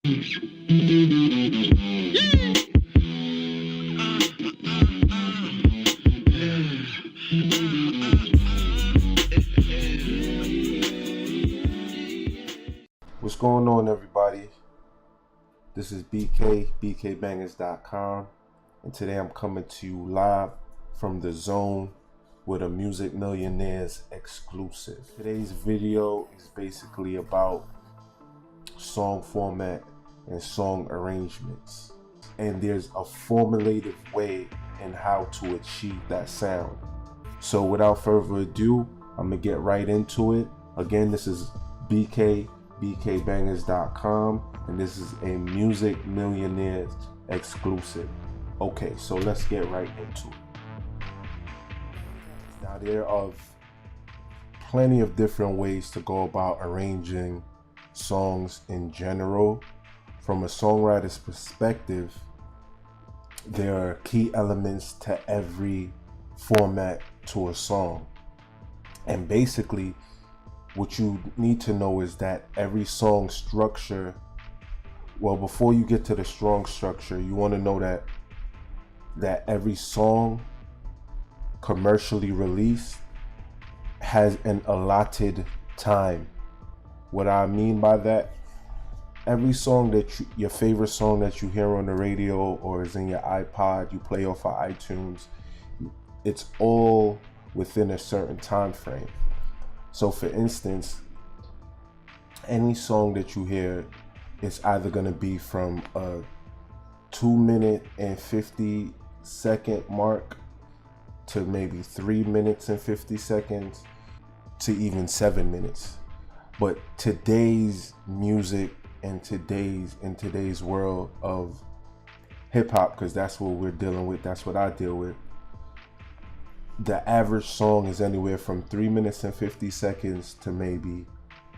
What's going on, everybody? This is BK, BKBangers.com, and today I'm coming to you live from the zone with a Music Millionaires exclusive. Today's video is basically about song format and song arrangements, and there's a formulated way in how to achieve that sound. So without further ado, I'm gonna get right into it. Again, this is BK, BKBangers.com, and this is a Music Millionaires exclusive. Okay, so let's get right into it. Now, there are plenty of different ways to go about arranging songs in general. From a songwriter's perspective, there are key elements to every format to a song. And basically, what you need to know is that every song structure, well, before you get to the strong structure, you want to know that every song commercially released has an allotted time. What I mean by that, every song that your favorite song that you hear on the radio or is in your iPod, you play off of iTunes, it's all within a certain time frame. So for instance, any song that you hear is either going to be from a 2-minute and 50-second mark to maybe 3 minutes and 50 seconds to even 7 minutes. But today's music and in today's world of hip hop, because that's what we're dealing with, that's what I deal with, the average song is anywhere from 3 minutes and 50 seconds to maybe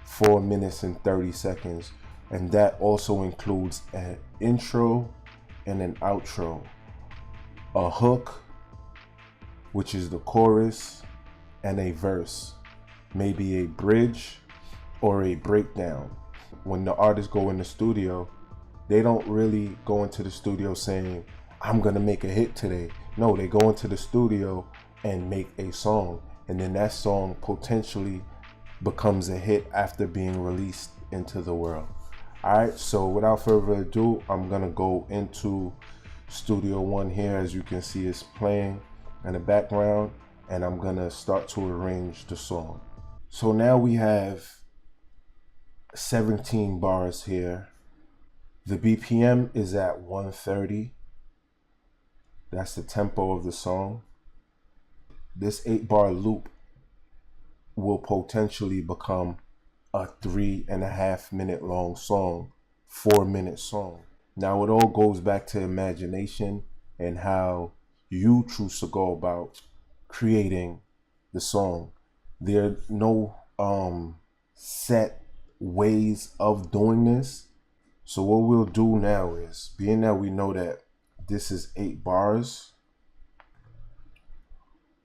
4 minutes and 30 seconds. And that also includes an intro and an outro, a hook, which is the chorus, and a verse, maybe a bridge or a breakdown. When the artists go in the studio, they don't really go into the studio saying, I'm gonna make a hit today. No, they go into the studio and make a song, and then that song potentially becomes a hit after being released into the world. All right, so without further ado, I'm gonna go into Studio One here. As you can see, it's playing in the background, and I'm gonna start to arrange the song. So now we have 17 bars here. The BPM is at 130. That's the tempo of the song. This 8-bar loop will potentially become a 3.5 minute long song, 4-minute song. Now it all goes back to imagination and how you choose to go about creating the song. There are no set ways of doing this. So what we'll do now is, being that we know that this is 8 bars,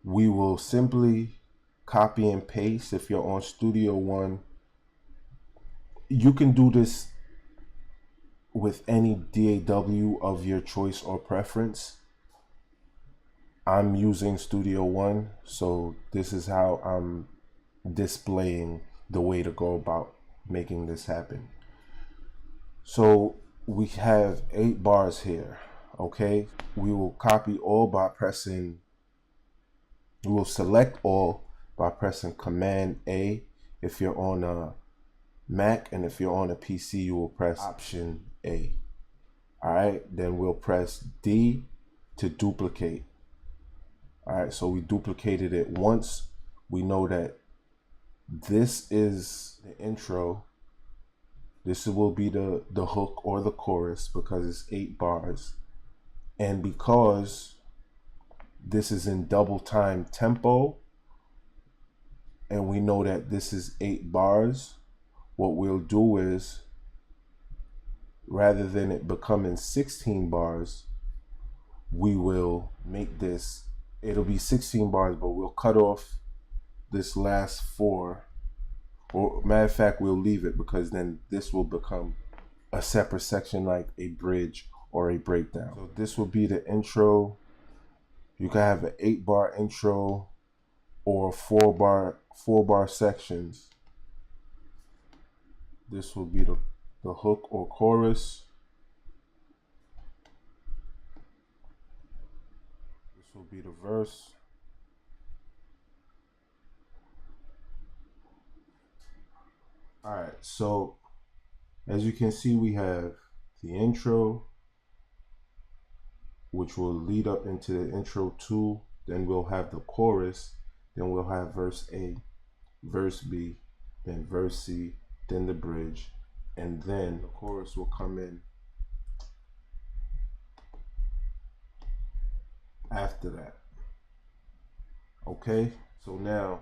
we will simply copy and paste. If you're on Studio One, you can do this with any DAW of your choice or preference. I'm using Studio One, so this is how I'm displaying the way to go about making this happen. So we have 8 bars here, okay? We will copy all by pressing, we will select all by pressing Command A if you're on a Mac, and if you're on a PC, you will press Option A. All right, then we'll press D to duplicate. All right, so we duplicated it once. We know that this is the intro. This will be the hook or the chorus because it's 8 bars. And because this is in double time tempo, and we know that this is 8 bars, what we'll do is, rather than it becoming 16 bars, we will make this, it'll be 16 bars, but we'll cut off this last 4. Or matter of fact, we'll leave it, because then this will become a separate section like a bridge or a breakdown. So this will be the intro. You can have an 8-bar intro or 4-bar sections. This will be the hook or chorus. This will be the verse. All right, so as you can see, we have the intro, which will lead up into the intro 2. Then we'll have the chorus. Then we'll have verse A, verse B, then verse C, then the bridge, and then the chorus will come in after that. Okay, so now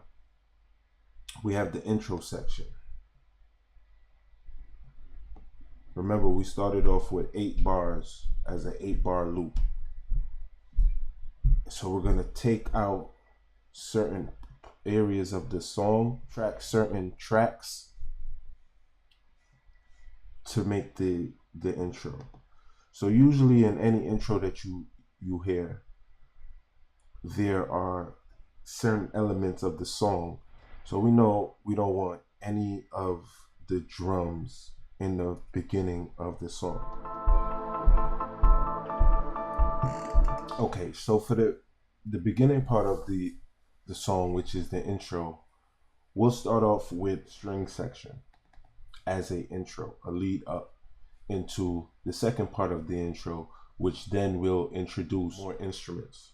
we have the intro section. Remember, we started off with 8 bars as an 8-bar loop. So we're gonna take out certain areas of the song, track certain tracks to make the intro. So usually in any intro that you hear, there are certain elements of the song. So we know we don't want any of the drums in the beginning of the song. Okay, so for the beginning part of the song, which is the intro, we'll start off with string section as a intro, a lead up into the second part of the intro, which then will introduce more instruments.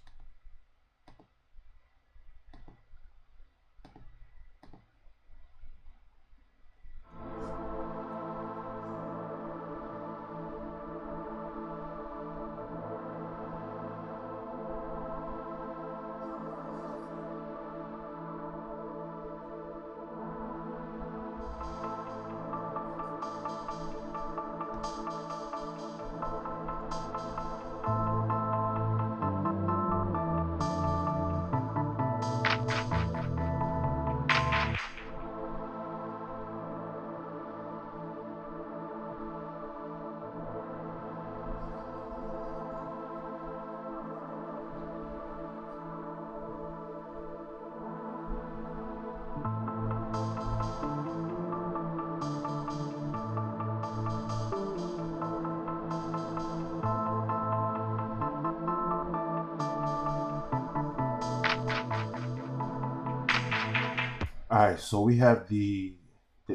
All right, so we have the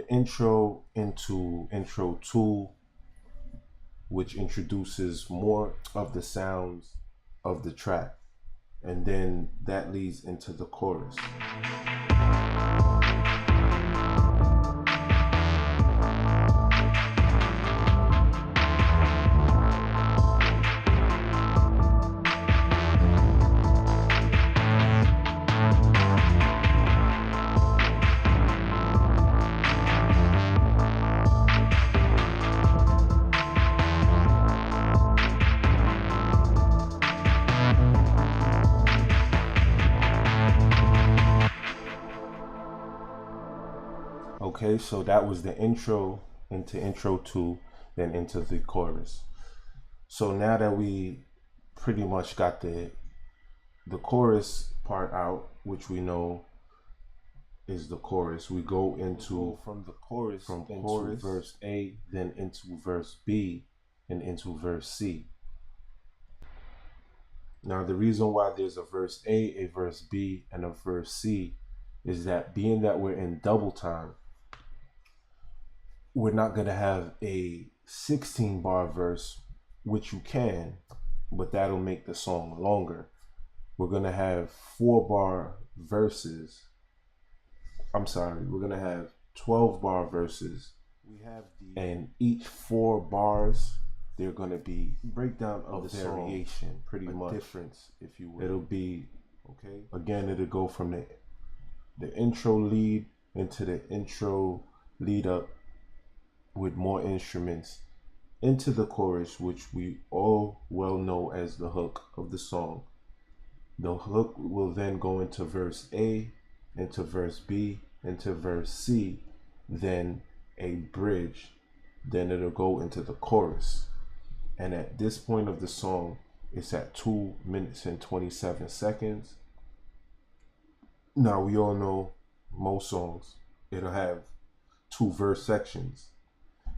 intro into intro 2, which introduces more of the sounds of the track, and then that leads into the chorus. Okay, so that was the intro into intro 2, then into the chorus. So now that we pretty much got the chorus part out, which we know is the chorus, we go into from the chorus into verse A, then into verse B, and into verse C. Now the reason why there's a verse A, verse B, and a verse C is that being that we're in double time, we're not going to have a 16-bar verse, which you can, but that'll make the song longer. We're going to have 4-bar verses. I'm sorry, we're going to have 12-bar verses. We have and each 4 bars, they're going to be breakdown of the variation, song, pretty much difference, if you will. It'll be, okay, again, it'll go from the intro lead into the intro lead up with more instruments into the chorus, which we all well know as the hook of the song. The hook will then go into verse A, into verse B, into verse C, then a bridge, then it'll go into the chorus. And at this point of the song, it's at 2 minutes and 27 seconds. Now, we all know most songs, it'll have 2 verse sections.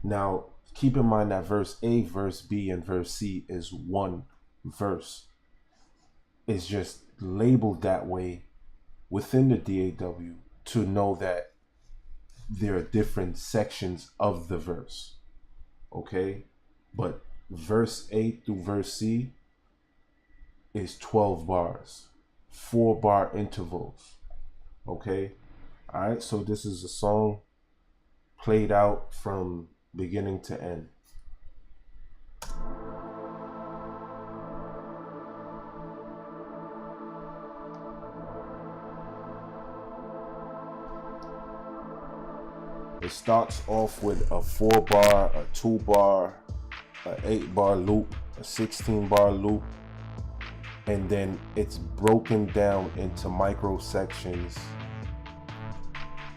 Now, keep in mind that verse A, verse B, and verse C is one verse. It's just labeled that way within the DAW to know that there are different sections of the verse. Okay? But verse A through verse C is 12 bars, 4-bar intervals. Okay? Alright, so this is a song played out from beginning to end. It starts off with a 4-bar, a 2-bar, a 8-bar loop, a 16-bar loop, and then it's broken down into micro sections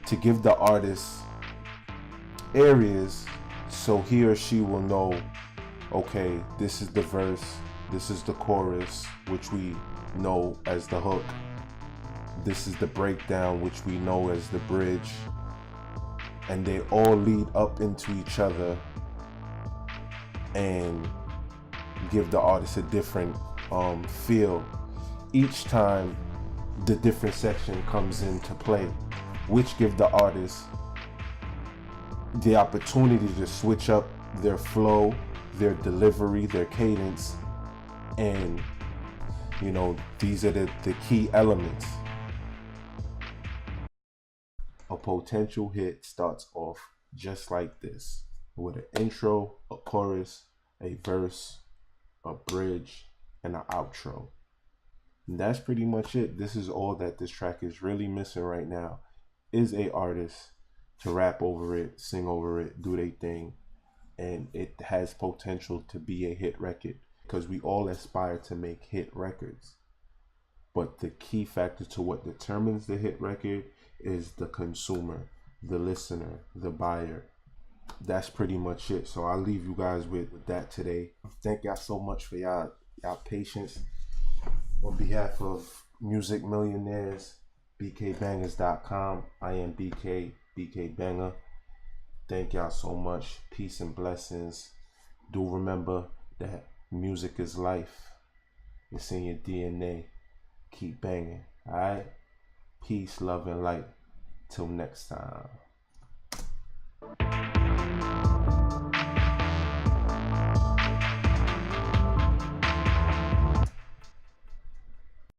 to give the artist areas so he or she will know, okay, this is the verse, this is the chorus, which we know as the hook, this is the breakdown, which we know as the bridge, and they all lead up into each other and give the artist a different feel each time the different section comes into play, which give the artist the opportunity to switch up their flow, their delivery, their cadence, and you know, these are the key elements. A potential hit starts off just like this, with an intro, a chorus, a verse, a bridge, and an outro. And that's pretty much it. This is all that this track is really missing right now, is a artist to rap over it, sing over it, do their thing, and it has potential to be a hit record, because we all aspire to make hit records. But the key factor to what determines the hit record is the consumer, the listener, the buyer. That's pretty much it. So I'll leave you guys with that today. Thank y'all so much for y'all patience. On behalf of Music Millionaires, BKBangers.com, I am BK Banger. Thank y'all so much. Peace and blessings. Do remember that music is life. It's in your DNA. Keep banging. Alright? Peace, love, and light. Till next time.